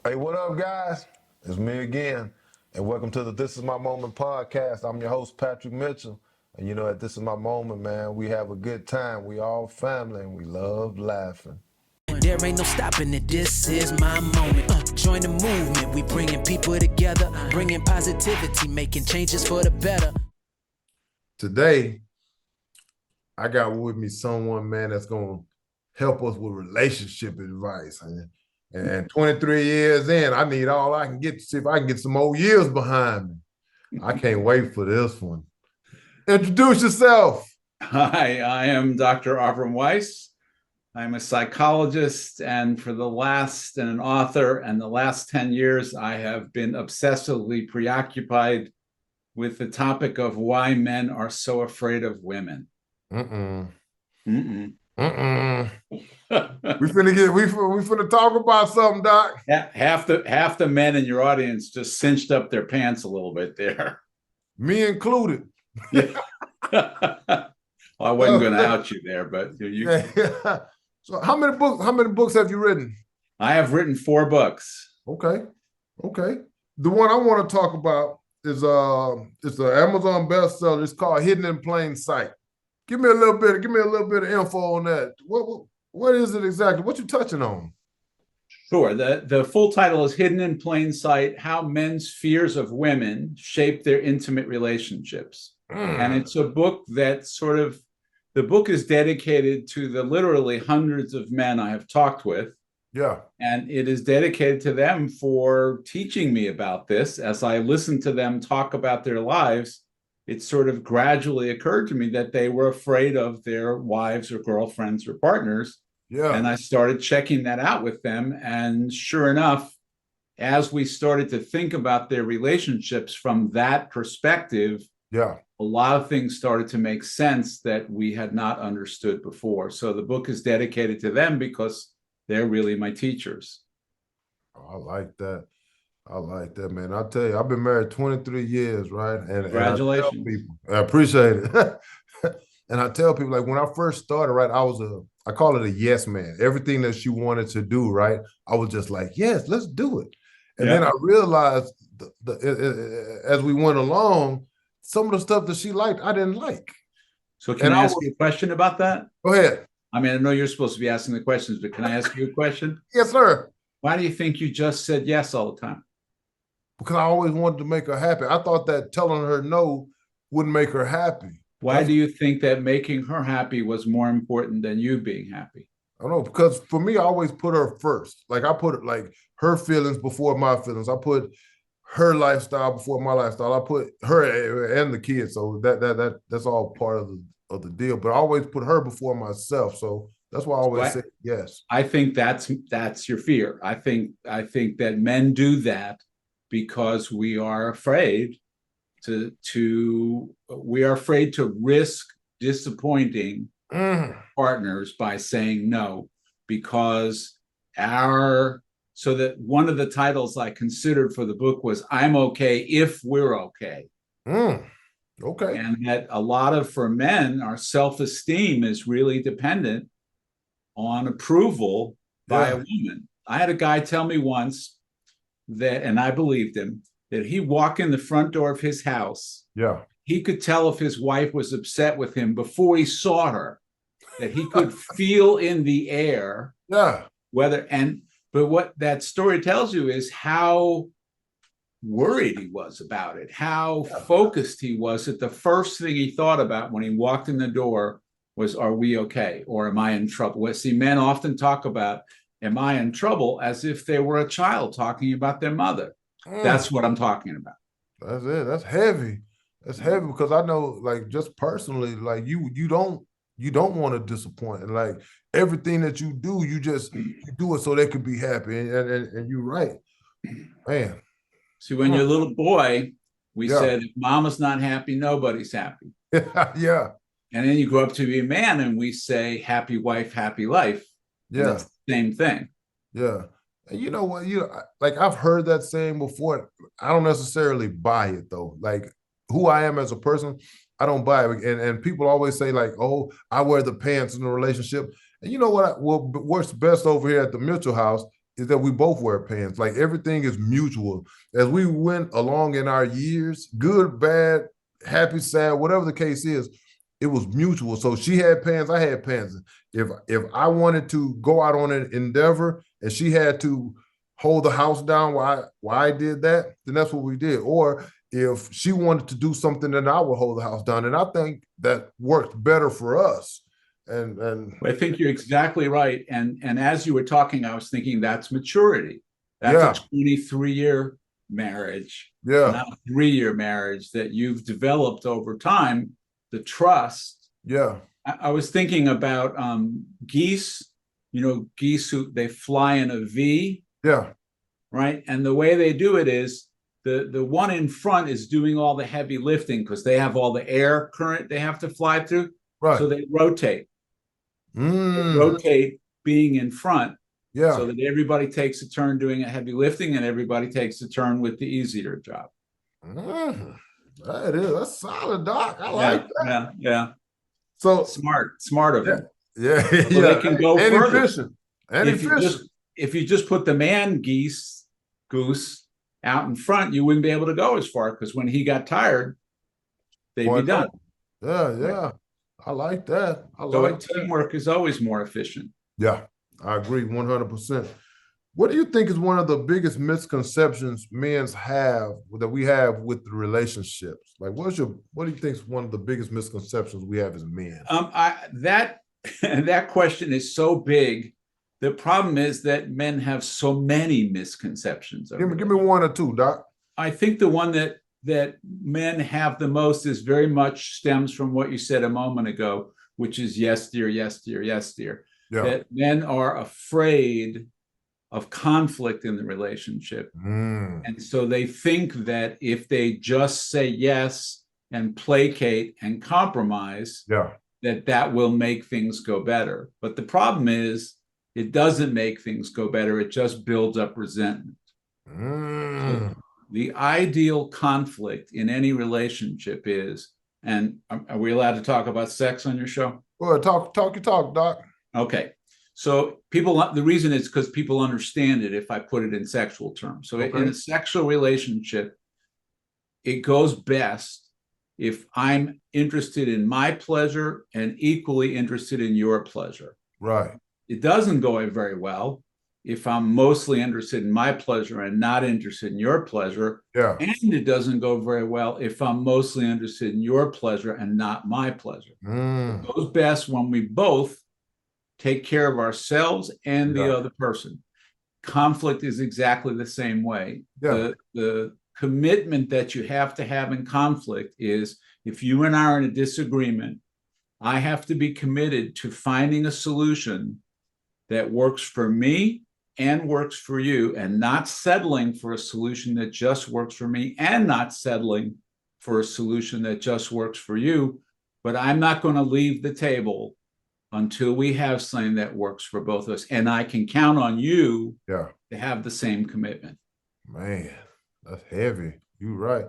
Hey, what up, guys? It's me again, and welcome to the This Is My Moment podcast. I'm your host, Patrick Mitchell, and at This Is My Moment, man, we have a good time. We all family, and we love laughing. There ain't no stopping it, this is my moment. Join the movement, we bringing people together, bringing positivity, making changes for the better. Today, I got with me someone, man, that's going to help us with relationship advice. And 23 years in, I need all I can get to see if I can get some more years behind me. I can't wait for this one. Introduce yourself. Hi, I am Dr. Avrum Weiss. I'm a psychologist and an author, and the last 10 years I have been obsessively preoccupied with the topic of why men are so afraid of women. Mm-mm. Mm-mm. Mm-mm. we finna talk about something, Doc. Half the men in your audience just cinched up their pants a little bit there. Me included. Yeah. Well, I wasn't going to out you there, but you. So how many books have you written? I have written 4 books. Okay. The one I want to talk about is it's an Amazon bestseller. It's called Hidden in Plain Sight. Give me a little bit of info on that. What is it exactly? What you touching on? Sure. The full title is Hidden in Plain Sight: How Men's Fears of Women Shape Their Intimate Relationships. And it's a book that the book is dedicated to the literally hundreds of men I have talked with. Yeah. And it is dedicated to them for teaching me about this. As I listened to them talk about their lives, it sort of gradually occurred to me that they were afraid of their wives or girlfriends or partners. Yeah. And I started checking that out with them. And sure enough, as we started to think about their relationships from that perspective, yeah, a lot of things started to make sense that we had not understood before. So the book is dedicated to them because they're really my teachers. Oh, I like that, man. I'll tell you, I've been married 23 years, right? And Congratulations. I appreciate it. And I tell people, like, when I first started, right, I call it a yes man. Everything that she wanted to do, right, I was just like, yes, let's do it. And then I realized as we went along, some of the stuff that she liked, I didn't like. So can I ask you a question about that? Go ahead. I mean, I know you're supposed to be asking the questions, but can I ask you a question? Yes, sir. Why do you think you just said yes all the time? Because I always wanted to make her happy. I thought that telling her no wouldn't make her happy. Why do you think that making her happy was more important than you being happy? I don't know, because for me, I always put her first. Like, I put like her feelings before my feelings. I put her lifestyle before my lifestyle. I put her and the kids. So that's all part of the deal. But I always put her before myself. So that's why I always say yes. I think that's your fear. I think that men do that because we are afraid to risk disappointing partners by saying no, because so that one of the titles I considered for the book was "I'm okay if we're okay." Okay. And that for men, our self-esteem is really dependent on approval by a woman. I had a guy tell me once that, and I believed him, that he'd walk in the front door of his house. Yeah. He could tell if his wife was upset with him before he saw her, that he could feel in the air. Yeah. But what that story tells you is how worried he was about it, how focused he was, that the first thing he thought about when he walked in the door was, are we okay? Or am I in trouble? See, men often talk about, am I in trouble, as if they were a child talking about their mother. That's what I'm talking about. That's it. That's heavy. That's heavy, because I know, like, just personally, like, you don't want to disappoint. And like, everything that you do, you do it so they can be happy. And you're right, man. See, when you're a little boy, we said, if mama's not happy, nobody's happy. Yeah. And then you grow up to be a man, and we say, happy wife, happy life. Yeah. That's the same thing. Yeah. And you know what? Like, I've heard that saying before. I don't necessarily buy it, though. Like, who I am as a person, I don't buy it. And people always say, like, oh, I wear the pants in a relationship. And you know what works best over here at the Mitchell house? is that we both wear pants. Like everything is mutual. As we went along in our years, good, bad, happy, sad, whatever the case is, it was mutual. So she had pants, I had pants. If I wanted to go out on an endeavor and she had to hold the house down while I did that, then that's what we did. Or if she wanted to do something, then I would hold the house down. And I think that worked better for us. And I think you're exactly right. And as you were talking, I was thinking that's maturity. That's a 23-year marriage, not a 3-year marriage that you've developed over time, the trust. Yeah. I was thinking about geese, geese who they fly in a V. Yeah. Right. And the way they do it is the one in front is doing all the heavy lifting because they have all the air current they have to fly through. Right. So they rotate. They rotate being in front. Yeah. So that everybody takes a turn doing a heavy lifting and everybody takes a turn with the easier job. That's solid, Doc. I like that. Yeah. So smart of them. Yeah. So they can go further. Efficient. If you just put the man goose out in front, you wouldn't be able to go as far because when he got tired, they'd be done. Yeah. I like that. Teamwork is always more efficient. Yeah, I agree 100%. What do you think is one of the biggest misconceptions men have that we have with the relationships? Like, what do you think is one of the biggest misconceptions we have as men? That question is so big. The problem is that men have so many misconceptions. Give me one or two, Doc. I think the one that men have the most is very much stems from what you said a moment ago, which is yes, dear, yes, dear, yes, dear. Yeah. That men are afraid of conflict in the relationship. And so they think that if they just say yes and placate and compromise, that will make things go better. But the problem is it doesn't make things go better. It just builds up resentment. So the ideal conflict in any relationship is, and are we allowed to talk about sex on your show? Well, talk your talk, Doc. Okay. So the reason is because people understand it if I put it in sexual terms. So in a sexual relationship, it goes best if I'm interested in my pleasure and equally interested in your pleasure. Right. It doesn't go very well if I'm mostly interested in my pleasure and not interested in your pleasure. Yeah. And it doesn't go very well if I'm mostly interested in your pleasure and not my pleasure. It goes best when we both take care of ourselves and the other person. Conflict is exactly the same way. Yeah. The commitment that you have to have in conflict is if you and I are in a disagreement, I have to be committed to finding a solution that works for me and works for you, and not settling for a solution that just works for me and not settling for a solution that just works for you. But I'm not going to leave the table until we have something that works for both of us. And I can count on you to have the same commitment. Man, that's heavy. You're right.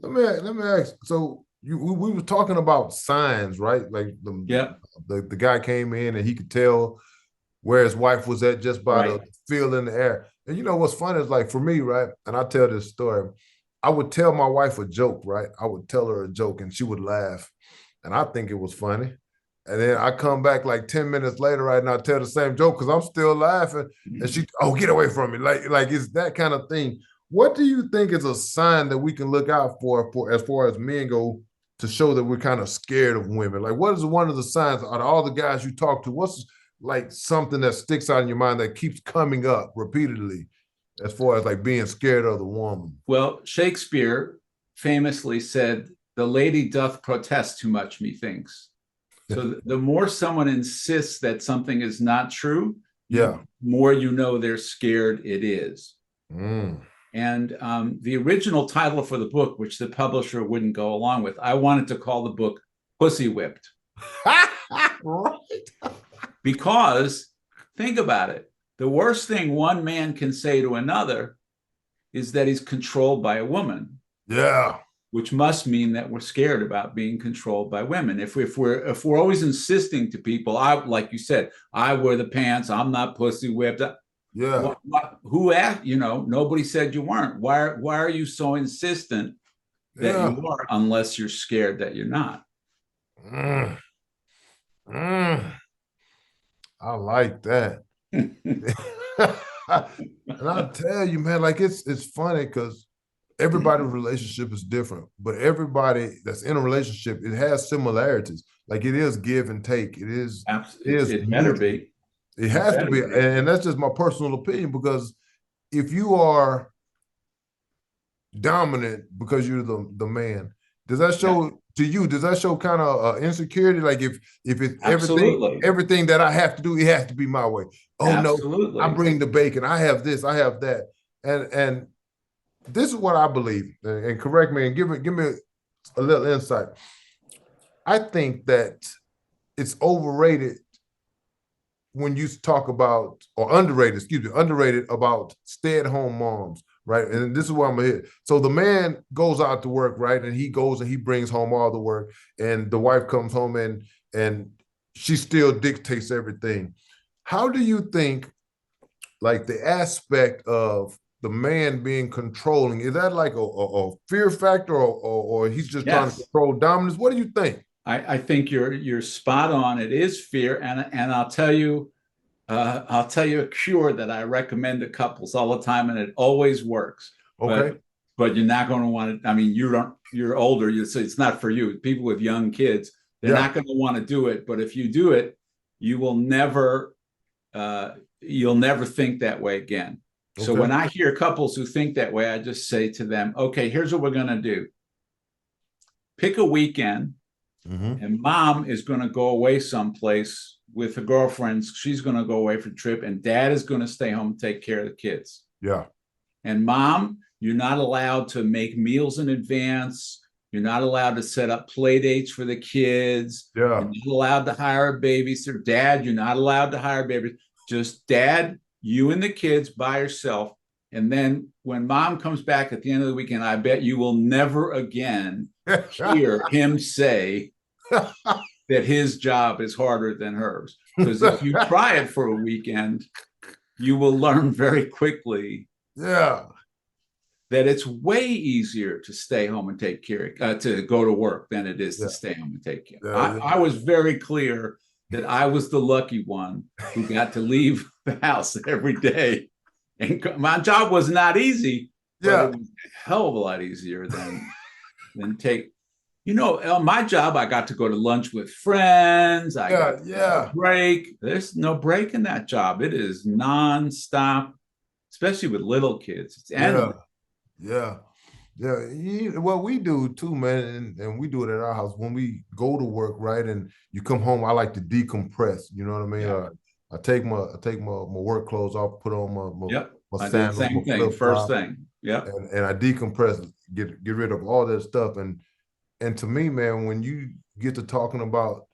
Let me ask. So we were talking about signs, right? Like the guy came in and he could tell where his wife was at just by the feel in the air. And you know what's funny is, like, for me, right? And I tell this story. I would tell my wife a joke, right? I would tell her a joke and she would laugh. And I think it was funny. And then I come back like 10 minutes later, right, and I tell the same joke because I'm still laughing. And she, get away from me. Like it's that kind of thing. What do you think is a sign that we can look out for as far as men go to show that we're kind of scared of women? Like, what is one of the signs out of all the guys you talk to? What's like something that sticks out in your mind that keeps coming up repeatedly as far as like being scared of the woman? Well, Shakespeare famously said, "The lady doth protest too much, methinks." So the more someone insists that something is not true, the more you know they're scared it is. And the original title for the book, which the publisher wouldn't go along with, I wanted to call the book Pussy Whipped. Because think about it. The worst thing one man can say to another is that he's controlled by a woman. Yeah. Which must mean that we're scared about being controlled by women. If we're always insisting to people, like you said, I wear the pants, I'm not pussy whipped. Yeah. Who asked? Nobody said you weren't. Why are you so insistent that Yeah. you are, unless you're scared that you're not? Mm, mm, I like that. And I tell you, man, like it's funny because everybody's relationship is different, but everybody that's in a relationship, it has similarities. Like it is give and take. It is It better mutual. be. It It has to better be, be. and that's just my personal opinion because if you are dominant because you're the man, does that Yeah, show to you? Does that show kind of insecurity? Like if it's absolutely. everything that I have to do, it has to be my way. Oh no, I Absolutely. bring the bacon. I have this. I have that. And this is what I believe. And correct me and give me a little insight. I think that it's overrated when you talk about, or underrated, excuse me, underrated about stay-at-home moms, right? And this is where I'm gonna hit. So the man goes out to work, right? And he goes and he brings home all the work, and the wife comes home and she still dictates everything. How do you think, like the aspect of the man being controlling, is that like a fear factor, or he's just trying to Yes. control dominance? What do you think? I think you're spot on. It is fear, and I'll tell you a cure that I recommend to couples all the time, and it always works. Okay. But you're not going to want to. I mean, you're older. You say it's not for you. People with young kids, they're Yeah. not going to want to do it. But if you do it, you will never you'll never think that way again. So Okay. when I hear couples who think that way, I just say to them, okay, here's what we're going to do. Pick a weekend, and mom is going to go away someplace with her girlfriends. She's going to go away for a trip, and dad is going to stay home and take care of the kids. Yeah. And mom, you're not allowed to make meals in advance. You're not allowed to set up play dates for the kids. Yeah. You're not allowed to hire a babysitter. Dad, you're not allowed to hire a babysitter. Just dad, you and the kids by yourself. And then when mom comes back at the end of the weekend, I bet you will never again hear him say that his job is harder than hers. Because if you try it for a weekend, you will learn very quickly Yeah. that it's way easier to stay home and take care, to go to work than it is to stay home and take care. I was very clear that I was the lucky one who got to leave the house every day. And my job was not easy, but it was a hell of a lot easier than take. On my job, I got to go to lunch with friends. I got a break. There's no break in that job. It is nonstop, especially with little kids. It's endless. Yeah. Well, we do too, man, and we do it at our house when we go to work, right? And you come home. I like to decompress. You know what I mean? Yeah. I take my work clothes off, put on my I did the sandals, same my thing. flip First flop, thing. Yep. and I decompress, get rid of all that stuff. And to me, man, when you get to talking about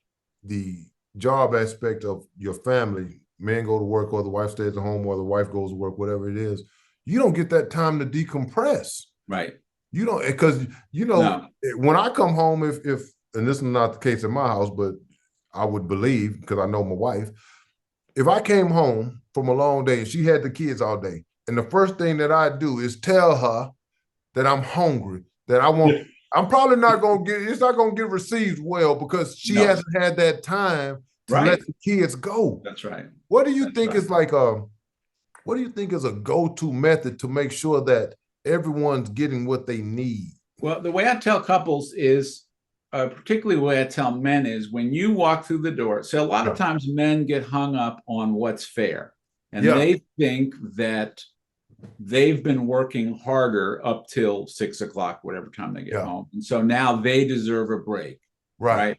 the job aspect of your family, man go to work or the wife stays at home or the wife goes to work, whatever it is, you don't get that time to decompress. Right. You don't, because when I come home, if and this is not the case in my house, but I would believe because I know my wife, if I came home from a long day and she had the kids all day, and the first thing that I do is tell her that I'm hungry, that I want, I'm probably not going to get, it's not going to get received well because she hasn't had that time to let the kids go. That's right. What do you think is like what do you think is a go-to method to make sure that everyone's getting what they need? Well, the way I tell couples is, particularly the way I tell men is when you walk through the door. So a lot of times men get hung up on what's fair. And they think that they've been working harder up till 6 o'clock, whatever time they get home. And so now they deserve a break. Right.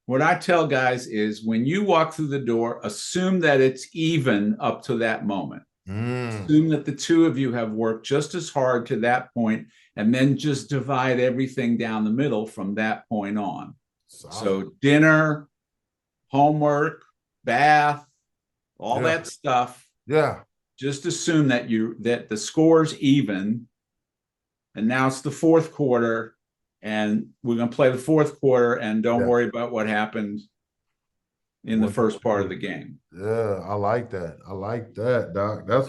What I tell guys is when you walk through the door, assume that it's even up to that moment. Assume that the two of you have worked just as hard to that point, and then just divide everything down the middle from that point on. So dinner, homework, bath, all that stuff. Yeah. Just assume that the score's even, and now it's the fourth quarter, and we're going to play the fourth quarter, and don't worry about what happened in the first part of the game. Yeah, I like that. I like that, Doc. That's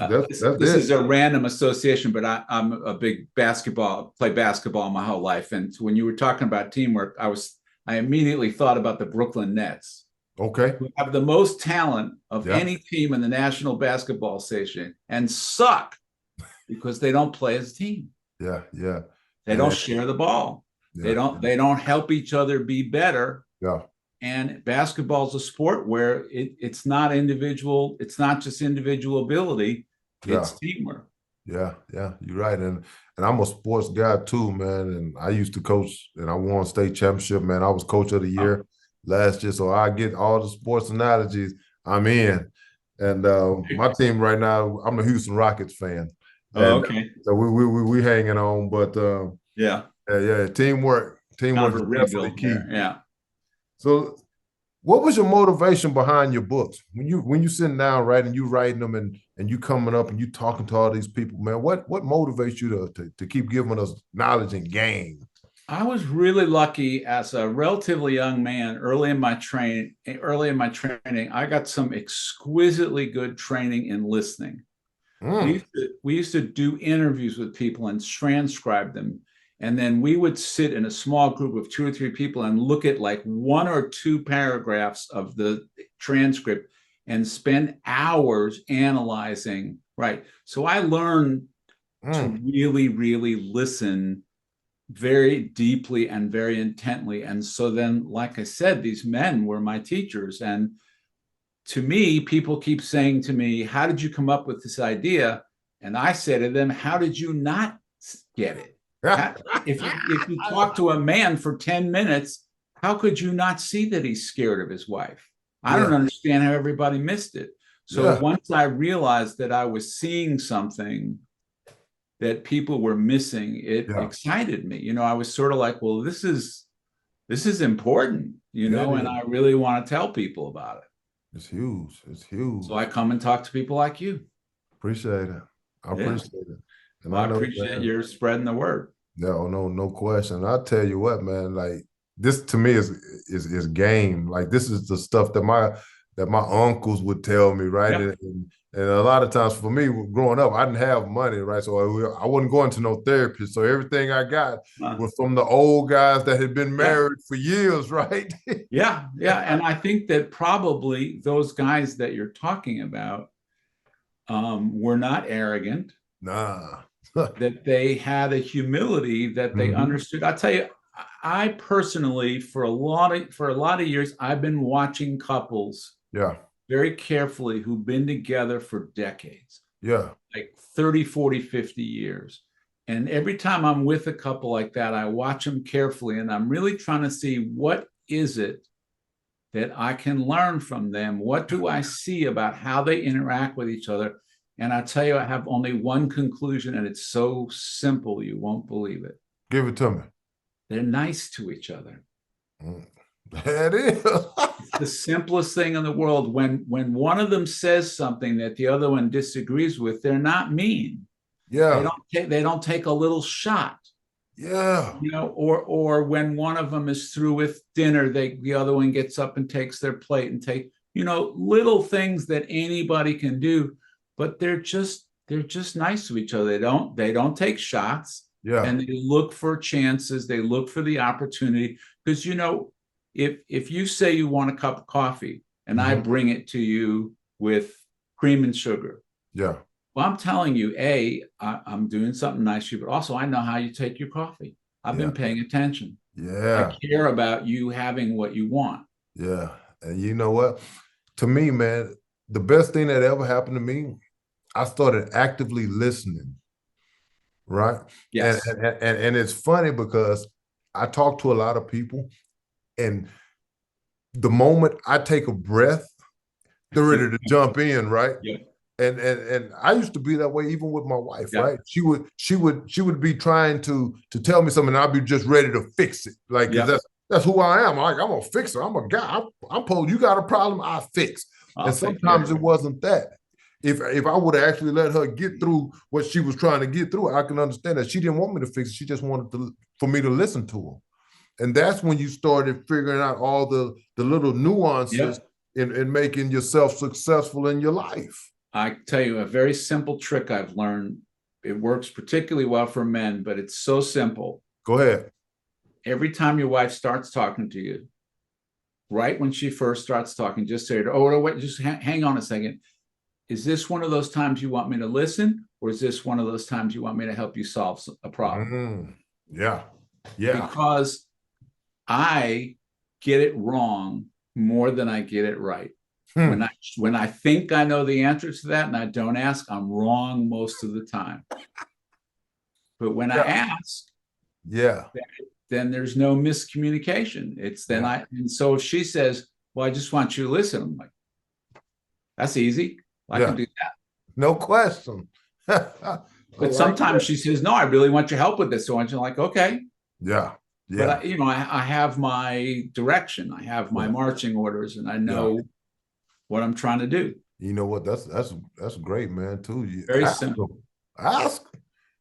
This it. is a random association, but I'm a big play basketball my whole life. And when you were talking about teamwork, I immediately thought about the Brooklyn Nets, Okay. who have the most talent of Yeah. any team in the National Basketball Association and suck because they don't play as a team. Yeah, yeah. They don't share the ball. Yeah, They don't help each other be better. yeah. And basketball is a sport where it's not individual. It's not just individual ability. It's teamwork. Yeah, yeah, you're right. And I'm a sports guy too, man. And I used to coach and I won state championship, man. I was coach of the year last year. So I get all the sports analogies I'm in. And my team right now, I'm a Houston Rockets fan. And, Okay. So we hanging on, but Yeah. teamwork Kind of is a definitely rebuild key. there. Yeah. So what was your motivation behind your books? When you sitting down writing, you writing them and you coming up and you talking to all these people, man, what motivates you to keep giving us knowledge and game? I was really lucky as a relatively young man early in my training. I got some exquisitely good training in listening. We used to do interviews with people and transcribe them. And then we would sit in a small group of 2 or 3 people and look at like 1 or 2 paragraphs of the transcript and spend hours analyzing. Right. So I learned to really, really listen very deeply and very intently. And so then, like I said, these men were my teachers. And to me, people keep saying to me, how did you come up with this idea? And I say to them, how did you not get it? If you talk to a man for 10 minutes, how could you not see that he's scared of his wife? I don't understand how everybody missed it. So once I realized that I was seeing something that people were missing, it excited me. You know, I was sort of like, well, this is important, you know, and I really want to tell people about it. It's huge. It's huge. So I come and talk to people like you. Appreciate it. I appreciate it. And well, I appreciate you spreading the word. No, no question. I'll tell you what, man, like this to me is game. Like this is the stuff that my uncles would tell me, right? And a lot of times for me, growing up, I didn't have money, right? So I wasn't going to no therapist. So everything I got was from the old guys that had been married for years, right? Yeah. And I think that probably those guys that you're talking about were not arrogant. Nah. That they had a humility that they understood. I'll tell you, I personally, for a lot of years, I've been watching couples very carefully who've been together for decades. Yeah. Like 30, 40, 50 years. And every time I'm with a couple like that, I watch them carefully and I'm really trying to see what is it that I can learn from them? What do I see about how they interact with each other? And I tell you, I have only one conclusion, and it's so simple, you won't believe it. Give it to me. They're nice to each other. That is. It's the simplest thing in the world. When one of them says something that the other one disagrees with, they're not mean. Yeah. They don't take a little shot. Yeah. You know, or when one of them is through with dinner, the other one gets up and takes their plate and little things that anybody can do. But they're just nice to each other. They don't take shots. Yeah. And they look for chances. They look for the opportunity. Because if you say you want a cup of coffee and I bring it to you with cream and sugar. Yeah. Well, I'm telling you, I'm doing something nice to you, but also I know how you take your coffee. I've been paying attention. Yeah. I care about you having what you want. Yeah. And you know what? To me, man, the best thing that ever happened to me, I started actively listening, right? Yes. And it's funny because I talk to a lot of people, and the moment I take a breath, they're ready to jump in, right? Yeah. And I used to be that way even with my wife, right? She would be trying to tell me something, and I'd be just ready to fix it, like that's who I am. I'm a fixer. I'm a guy. I'm told you got a problem, I fix. And sometimes it wasn't that. If I would have actually let her get through what she was trying to get through, I can understand that she didn't want me to fix it. She just wanted for me to listen to her. And that's when you started figuring out all the little nuances in making yourself successful in your life? I tell you a very simple trick I've learned. It works particularly well for men, but it's so simple. Go ahead. Every time your wife starts talking to you, right when she first starts talking, just say, oh, wait, just hang on a second. Is this one of those times you want me to listen? Or is this one of those times you want me to help you solve a problem? Yeah. Yeah. Because I get it wrong more than I get it right. When I think I know the answer to that and I don't ask, I'm wrong most of the time. But when I ask, then there's no miscommunication. It's then and so if she says, well, I just want you to listen, I'm like, that's easy. I can do that. No question. But sometimes she says, no, I really want your help with this. So I'm like, okay. Yeah. But I have my direction. I have my marching orders, and I know what I'm trying to do. You know what? That's great, man. Too. Very simple. Ask.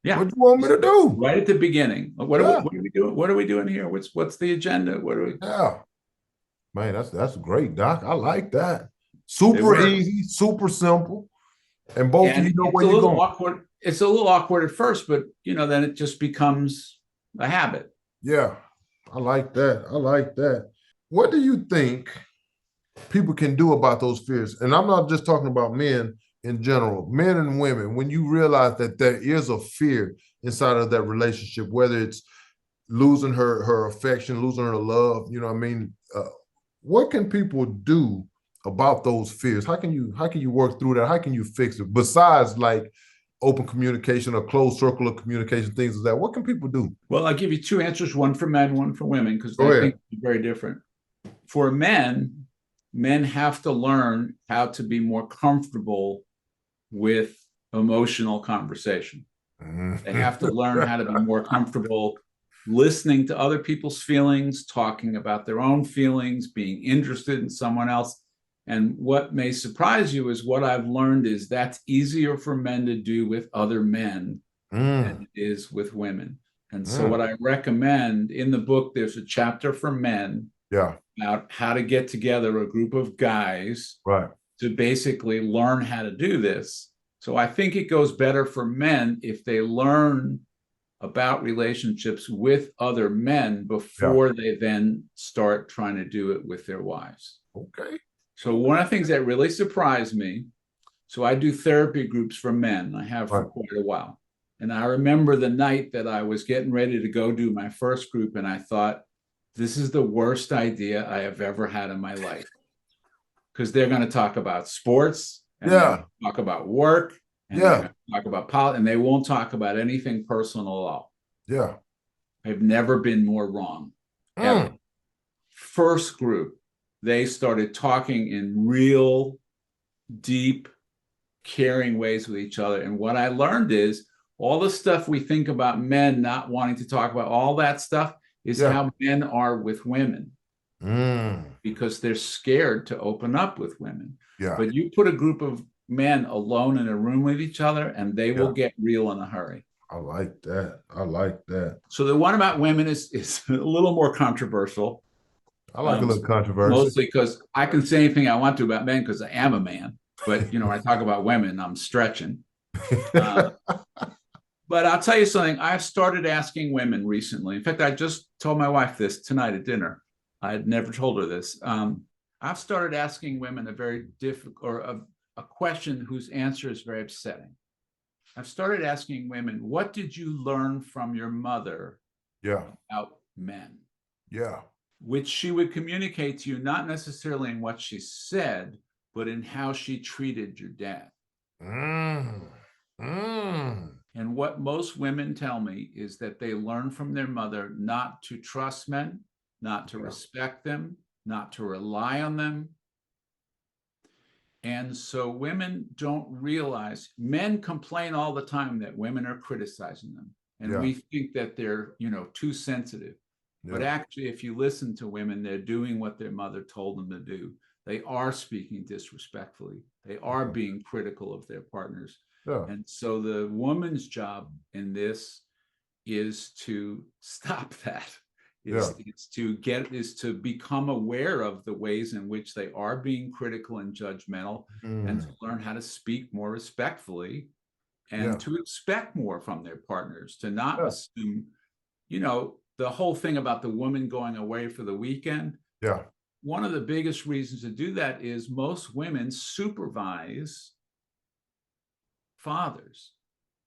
Yeah. What do you want me to do? Right at the beginning. What are we doing? What are we doing here? What's the agenda? What are we? Yeah. Man, that's great, Doc. I like that. Super easy, super simple, and both of you know where you're going. Awkward. It's a little awkward at first, but then it just becomes a habit. Yeah, I like that. I like that. What do you think people can do about those fears? And I'm not just talking about men in general, men and women. When you realize that there is a fear inside of that relationship, whether it's losing her affection, losing her love, you know what I mean? What can people do about those fears? How can you work through that? How can you fix it? Besides like open communication, a closed circle of communication, things like that. What can people do? Well, I'll give you two answers, one for men, one for women, because I think they're very different. For men have to learn how to be more comfortable with emotional conversation. They have to learn how to be more comfortable listening to other people's feelings, talking about their own feelings, being interested in someone else. And what may surprise you is what I've learned is that's easier for men to do with other men than it is with women. And so what I recommend in the book, there's a chapter for men about how to get together a group of guys to basically learn how to do this. So I think it goes better for men if they learn about relationships with other men before they then start trying to do it with their wives. Okay. So one of the things that really surprised me, so I do therapy groups for men. I have for quite a while. And I remember the night that I was getting ready to go do my first group, and I thought, this is the worst idea I have ever had in my life. Because they're going to talk about sports, and they're going to talk about work, and they're going to talk about politics, and they won't talk about anything personal at all. Yeah. I've never been more wrong. Ever. First group, they started talking in real, deep, caring ways with each other. And what I learned is all the stuff we think about men not wanting to talk about, all that stuff is how men are with women. Because they're scared to open up with women. But you put a group of men alone in a room with each other and they will get real in a hurry. I like that. I like that. So the one about women is a little more controversial. I like a little controversy. Mostly because I can say anything I want to about men because I am a man. But, when I talk about women, I'm stretching. But I'll tell you something. I've started asking women recently. In fact, I just told my wife this tonight at dinner. I had never told her this. I've started asking women a very difficult or a question whose answer is very upsetting. I've started asking women, what did you learn from your mother about men? Yeah. Which she would communicate to you, not necessarily in what she said, but in how she treated your dad. And what most women tell me is that they learn from their mother not to trust men, not to respect them, not to rely on them. And so women don't realize, men complain all the time that women are criticizing them. And we think that they're, too sensitive. But actually, if you listen to women, they're doing what their mother told them to do. They are speaking disrespectfully. They are being critical of their partners. And so the woman's job in this is to stop that, Yeah. is to become aware of the ways in which they are being critical and judgmental, and to learn how to speak more respectfully, and Yeah. to expect more from their partners, to not Yeah. assume, you know, the whole thing about the woman going away for the weekend. Yeah. One of the biggest reasons to do that is most women supervise fathers.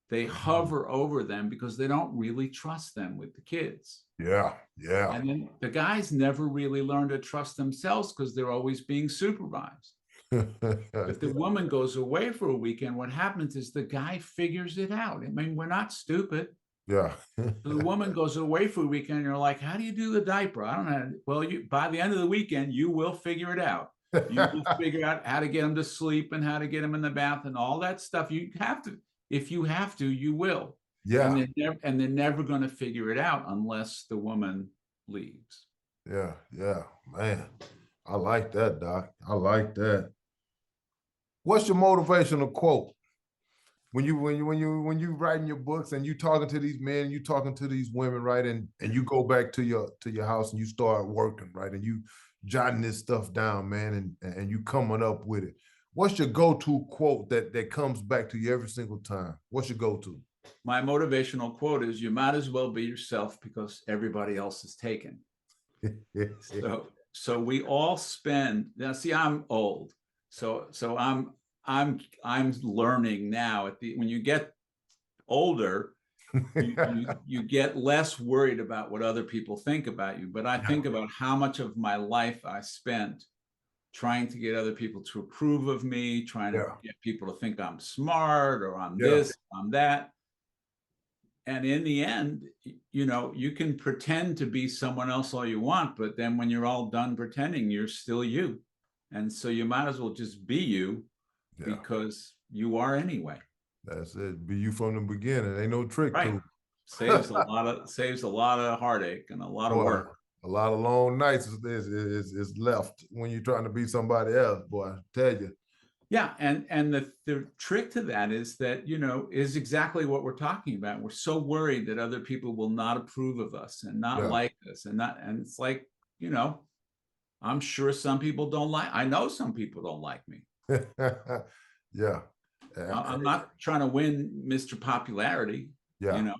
They hover over them because they don't really trust them with the kids. Yeah. Yeah. And then the guys never really learn to trust themselves because they're always being supervised. If the woman goes away for a weekend, what happens is the guy figures it out. I mean, we're not stupid. Yeah. So the woman goes away for a weekend, and you're like, how do you do the diaper? I don't know. Well, by the end of the weekend, you will figure it out. You will figure out how to get him to sleep and how to get him in the bath and all that stuff. You have to. If you have to, you will. Yeah. And they're never going to figure it out unless the woman leaves. Yeah. Yeah. Man, I like that, Doc. I like that. What's your motivational quote? When you writing your books and you talking to these men, you talking to these women, right? And you go back to your house and you start working, right? And you jotting this stuff down, man, and you coming up with it. What's your go-to quote that comes back to you every single time? What's your go-to? My motivational quote is, you might as well be yourself because everybody else is taken. So we all spend, now see, I'm old. So I'm learning now when you get older, you get less worried about what other people think about you. But I think about how much of my life I spent trying to get other people to approve of me, trying to get people to think I'm smart or I'm this, I'm that. And in the end, you know, you can pretend to be someone else all you want, but then when you're all done pretending, you're still you. And so you might as well just be you, because you are anyway. That's it. Be you from the beginning. Ain't no trick to it. Saves a lot of heartache and a lot of work. A lot of long nights is left when you're trying to be somebody else, boy, I tell you. Yeah, and the trick to that is that, you know, is exactly what we're talking about. We're so worried that other people will not approve of us and not like us, and it's like, you know, I'm sure some people don't like. I know some people don't like me. Yeah. I'm not trying to win Mr. Popularity. Yeah. You know.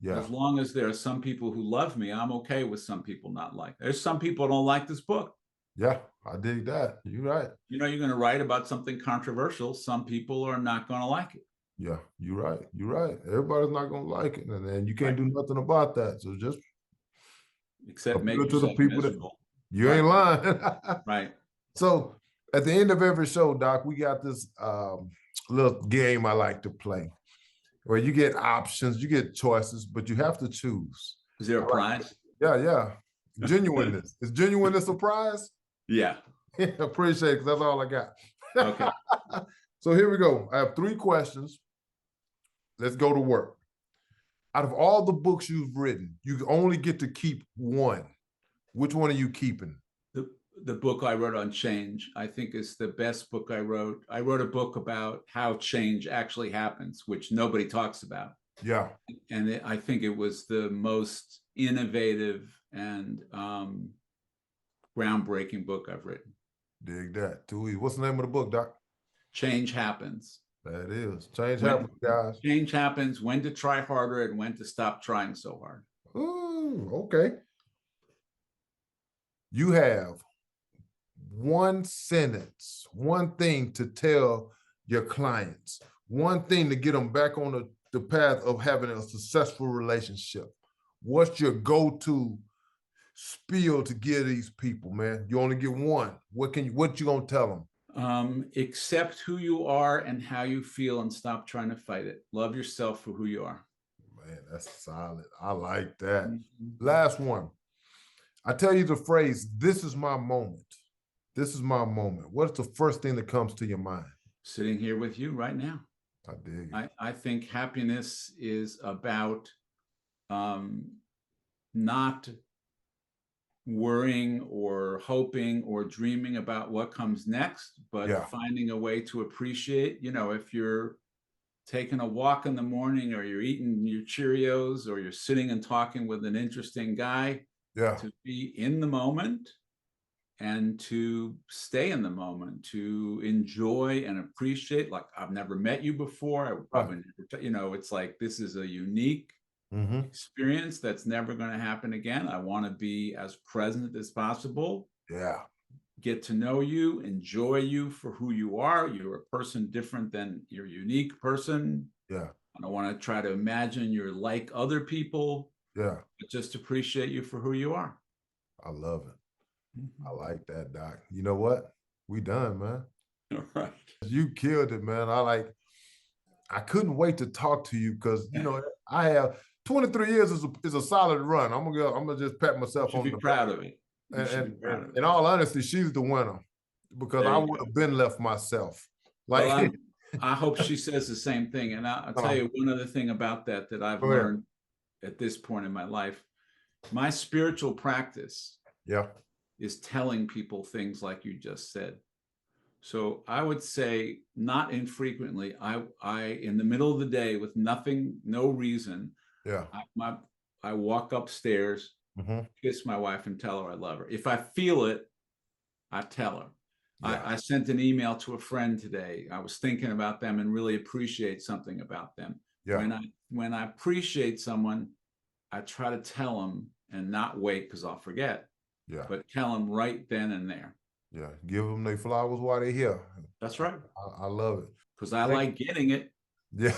Yeah. As long as there are some people who love me, I'm okay with some people not like. There's some people who don't like this book. Yeah, I dig that. You're right. You know, you're going to write about something controversial. Some people are not going to like it. Yeah, you're right. You're right. Everybody's not going to like it, and then you can't do nothing about that. So just except make it to the people miserable. That you ain't lying. Right. So at the end of every show, Doc, we got this little game I like to play, where you get options, you get choices, but you have to choose. Is there a prize? Yeah. Genuineness. Is genuineness a prize? Yeah. Appreciate it, because that's all I got. Okay. So here we go. I have 3 questions. Let's go to work. Out of all the books you've written, you only get to keep one. Which one are you keeping? The book I wrote on change, I think, is the best book I wrote. I wrote a book about how change actually happens, which nobody talks about. Yeah. And I think it was the most innovative and groundbreaking book I've written. Dig that. Too easy. What's the name of the book, Doc? Change Happens. That is. Change happens, guys. Change happens. When to try harder and when to stop trying so hard. Ooh, okay. You have one sentence, one thing to tell your clients, one thing to get them back on the path of having a successful relationship. What's your go-to spiel to give these people, man? You only get one. What you gonna tell them? Accept who you are and how you feel and stop trying to fight it. Love yourself for who you are. Man, that's solid. I like that. Mm-hmm. Last one. I tell you the phrase, this is my moment. This is my moment. What's the first thing that comes to your mind? Sitting here with you right now. I dig it. I think happiness is about not worrying or hoping or dreaming about what comes next, but finding a way to appreciate, you know, if you're taking a walk in the morning or you're eating your Cheerios or you're sitting and talking with an interesting guy, Yeah. to be in the moment and to stay in the moment, to enjoy and appreciate. Like, I've never met you before. I would probably never, you know, it's like, this is a unique experience that's never going to happen again. I want to be as present as possible. Yeah. Get to know you, enjoy you for who you are. You're a person different than your unique person. Yeah. I don't want to try to imagine you're like other people. Yeah. But just appreciate you for who you are. I love it. I like that, Doc. You know what? We done, man. All right. You killed it, man. I couldn't wait to talk to you because, you know, I have 23 years is a solid run. I'm gonna just pat myself on the back. Proud of it. And in all honesty, she's the winner because I would have been left myself. Like, well, I hope she says the same thing. And I'll tell you one other thing about that I've learned at this point in my life. My spiritual practice is telling people things like you just said. So I would say, not infrequently, I in the middle of the day with nothing, no reason, I walk upstairs, kiss my wife and tell her I love her. If I feel it, I tell her. I sent an email to a friend today. I was thinking about them and really appreciate something about them. When I appreciate someone, I try to tell them and not wait because I'll forget. But tell them right then and there. Yeah, give them their flowers while they're here. That's right. I love it. Because I like getting it. Yeah.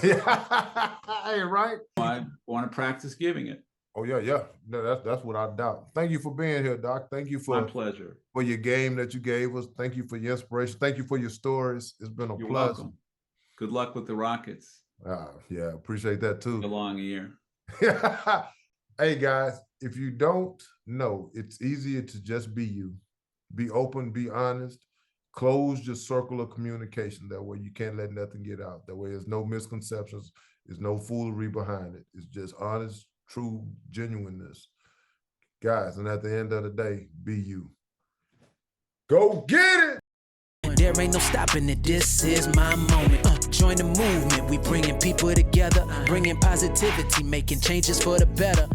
Hey, right? I want to practice giving it. Oh, yeah. No, that's without doubt. Thank you for being here, Doc. Thank you for my pleasure. For your game that you gave us. Thank you for your inspiration. Thank you for your stories. It's been a You're pleasure. welcome. Good luck with the Rockets. Yeah, appreciate that too. A long year. Hey guys, if you don't know, it's easier to just be you. Be open, be honest, close your circle of communication. That way you can't let nothing get out. That way there's no misconceptions, there's no foolery behind it. It's just honest, true genuineness. Guys, and at the end of the day, be you. Go get it! There ain't no stopping it, this is my moment. Join the movement, we bringing people together, bringing positivity, making changes for the better.